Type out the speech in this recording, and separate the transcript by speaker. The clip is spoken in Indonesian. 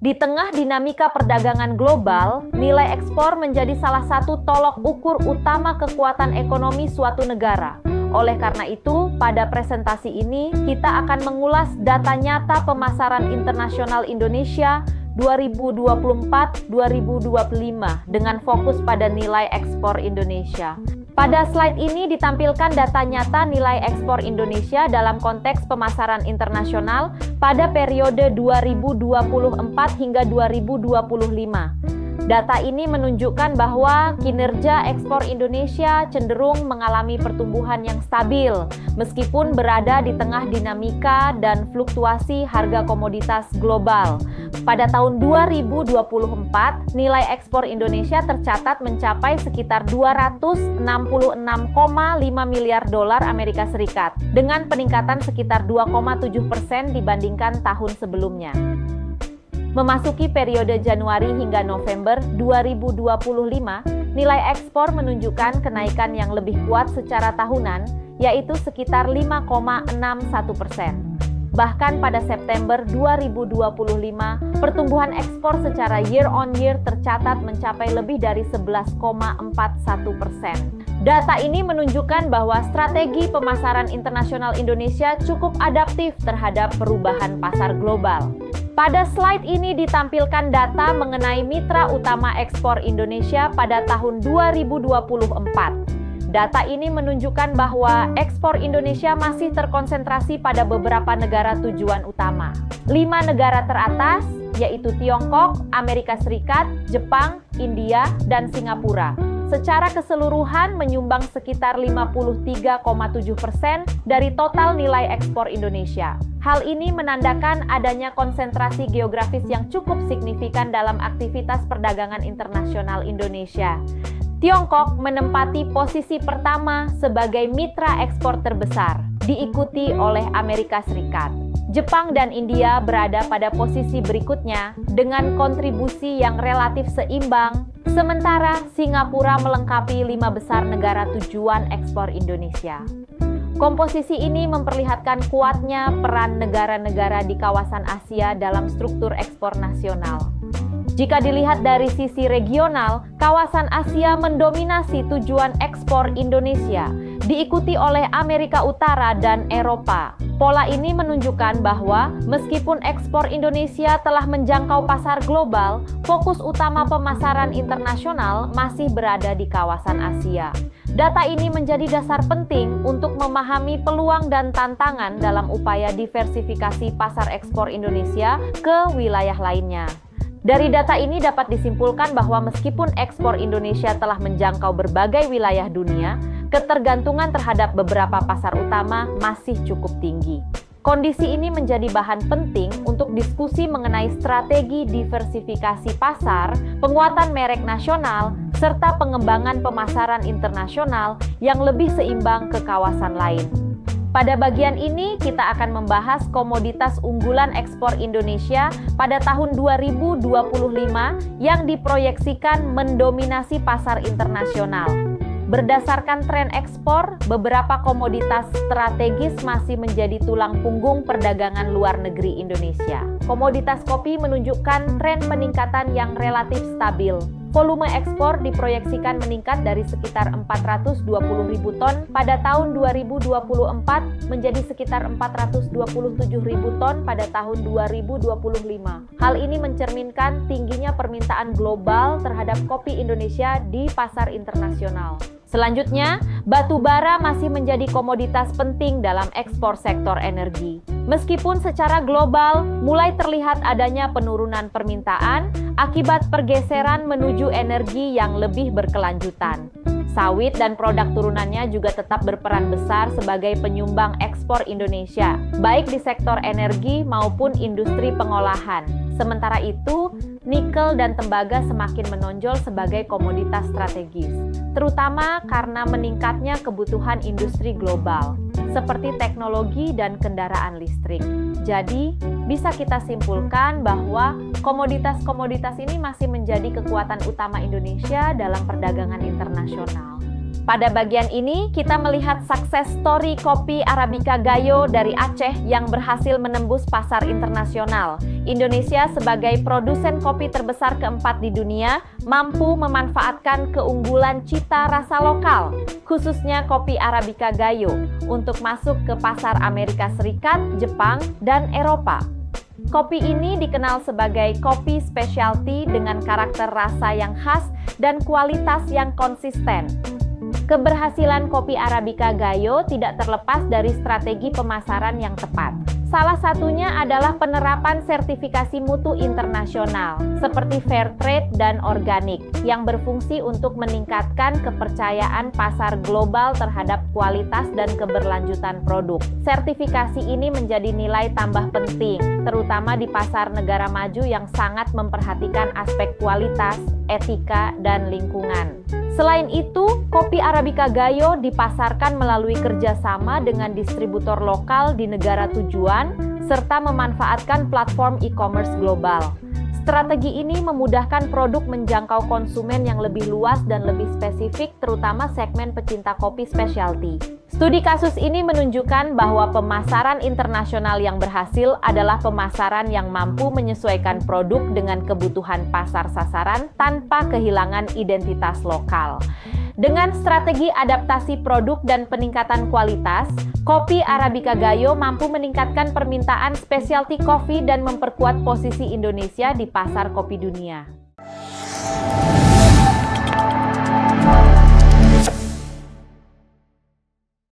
Speaker 1: Di tengah dinamika perdagangan global, nilai ekspor menjadi salah satu tolok ukur utama kekuatan ekonomi suatu negara. Oleh karena itu, pada presentasi ini kita akan mengulas data nyata pemasaran internasional Indonesia 2024-2025 dengan fokus pada nilai ekspor Indonesia. Pada slide ini ditampilkan data nyata nilai ekspor Indonesia dalam konteks pemasaran internasional pada periode 2024 hingga 2025. Data ini menunjukkan bahwa kinerja ekspor Indonesia cenderung mengalami pertumbuhan yang stabil meskipun berada di tengah dinamika dan fluktuasi harga komoditas global. Pada tahun 2024, nilai ekspor Indonesia tercatat mencapai sekitar 266,5 miliar dolar Amerika Serikat dengan peningkatan sekitar 2,7% dibandingkan tahun sebelumnya. Memasuki periode Januari hingga November 2025, nilai ekspor menunjukkan kenaikan yang lebih kuat secara tahunan, yaitu sekitar 5,61%. Bahkan pada September 2025, pertumbuhan ekspor secara year on year tercatat mencapai lebih dari 11,41%. Data ini menunjukkan bahwa strategi pemasaran internasional Indonesia cukup adaptif terhadap perubahan pasar global. Pada slide ini ditampilkan data mengenai mitra utama ekspor Indonesia pada tahun 2024. Data ini menunjukkan bahwa ekspor Indonesia masih terkonsentrasi pada beberapa negara tujuan utama. 5 negara teratas, yaitu Tiongkok, Amerika Serikat, Jepang, India, dan Singapura. Secara keseluruhan menyumbang sekitar 53,7% dari total nilai ekspor Indonesia. Hal ini menandakan adanya konsentrasi geografis yang cukup signifikan dalam aktivitas perdagangan internasional Indonesia. Tiongkok menempati posisi pertama sebagai mitra ekspor terbesar, diikuti oleh Amerika Serikat. Jepang dan India berada pada posisi berikutnya dengan kontribusi yang relatif seimbang, sementara Singapura melengkapi 5 besar negara tujuan ekspor Indonesia. Komposisi ini memperlihatkan kuatnya peran negara-negara di kawasan Asia dalam struktur ekspor nasional. Jika dilihat dari sisi regional, kawasan Asia mendominasi tujuan ekspor Indonesia, diikuti oleh Amerika Utara dan Eropa. Pola ini menunjukkan bahwa meskipun ekspor Indonesia telah menjangkau pasar global, fokus utama pemasaran internasional masih berada di kawasan Asia. Data ini menjadi dasar penting untuk memahami peluang dan tantangan dalam upaya diversifikasi pasar ekspor Indonesia ke wilayah lainnya. Dari data ini dapat disimpulkan bahwa meskipun ekspor Indonesia telah menjangkau berbagai wilayah dunia, ketergantungan terhadap beberapa pasar utama masih cukup tinggi. Kondisi ini menjadi bahan penting untuk diskusi mengenai strategi diversifikasi pasar, penguatan merek nasional, serta pengembangan pemasaran internasional yang lebih seimbang ke kawasan lain. Pada bagian ini, kita akan membahas komoditas unggulan ekspor Indonesia pada tahun 2025 yang diproyeksikan mendominasi pasar internasional. Berdasarkan tren ekspor, beberapa komoditas strategis masih menjadi tulang punggung perdagangan luar negeri Indonesia. Komoditas kopi menunjukkan tren peningkatan yang relatif stabil. Volume ekspor diproyeksikan meningkat dari sekitar 420.000 ton pada tahun 2024 menjadi sekitar 427.000 ton pada tahun 2025. Hal ini mencerminkan tingginya permintaan global terhadap kopi Indonesia di pasar internasional. Selanjutnya, batu bara masih menjadi komoditas penting dalam ekspor sektor energi. Meskipun secara global mulai terlihat adanya penurunan permintaan akibat pergeseran menuju energi yang lebih berkelanjutan. Sawit dan produk turunannya juga tetap berperan besar sebagai penyumbang ekspor Indonesia, baik di sektor energi maupun industri pengolahan. Sementara itu, nikel dan tembaga semakin menonjol sebagai komoditas strategis, terutama karena meningkatnya kebutuhan industri global, seperti teknologi dan kendaraan listrik. Jadi, bisa kita simpulkan bahwa komoditas-komoditas ini masih menjadi kekuatan utama Indonesia dalam perdagangan internasional. Pada bagian ini, kita melihat sukses story kopi Arabica Gayo dari Aceh yang berhasil menembus pasar internasional. Indonesia sebagai produsen kopi terbesar keempat di dunia, mampu memanfaatkan keunggulan cita rasa lokal, khususnya kopi Arabica Gayo, untuk masuk ke pasar Amerika Serikat, Jepang, dan Eropa. Kopi ini dikenal sebagai kopi specialty dengan karakter rasa yang khas dan kualitas yang konsisten. Keberhasilan kopi Arabica Gayo tidak terlepas dari strategi pemasaran yang tepat. Salah satunya adalah penerapan sertifikasi mutu internasional seperti fair trade dan organik yang berfungsi untuk meningkatkan kepercayaan pasar global terhadap kualitas dan keberlanjutan produk. Sertifikasi ini menjadi nilai tambah penting, terutama di pasar negara maju yang sangat memperhatikan aspek kualitas, etika, dan lingkungan. Selain itu, kopi Arabica Gayo dipasarkan melalui kerjasama dengan distributor lokal di negara tujuan, serta memanfaatkan platform e-commerce global. Strategi ini memudahkan produk menjangkau konsumen yang lebih luas dan lebih spesifik, terutama segmen pecinta kopi specialty. Studi kasus ini menunjukkan bahwa pemasaran internasional yang berhasil adalah pemasaran yang mampu menyesuaikan produk dengan kebutuhan pasar sasaran tanpa kehilangan identitas lokal. Dengan strategi adaptasi produk dan peningkatan kualitas, kopi Arabica Gayo mampu meningkatkan permintaan specialty coffee dan memperkuat posisi Indonesia di pasar kopi dunia.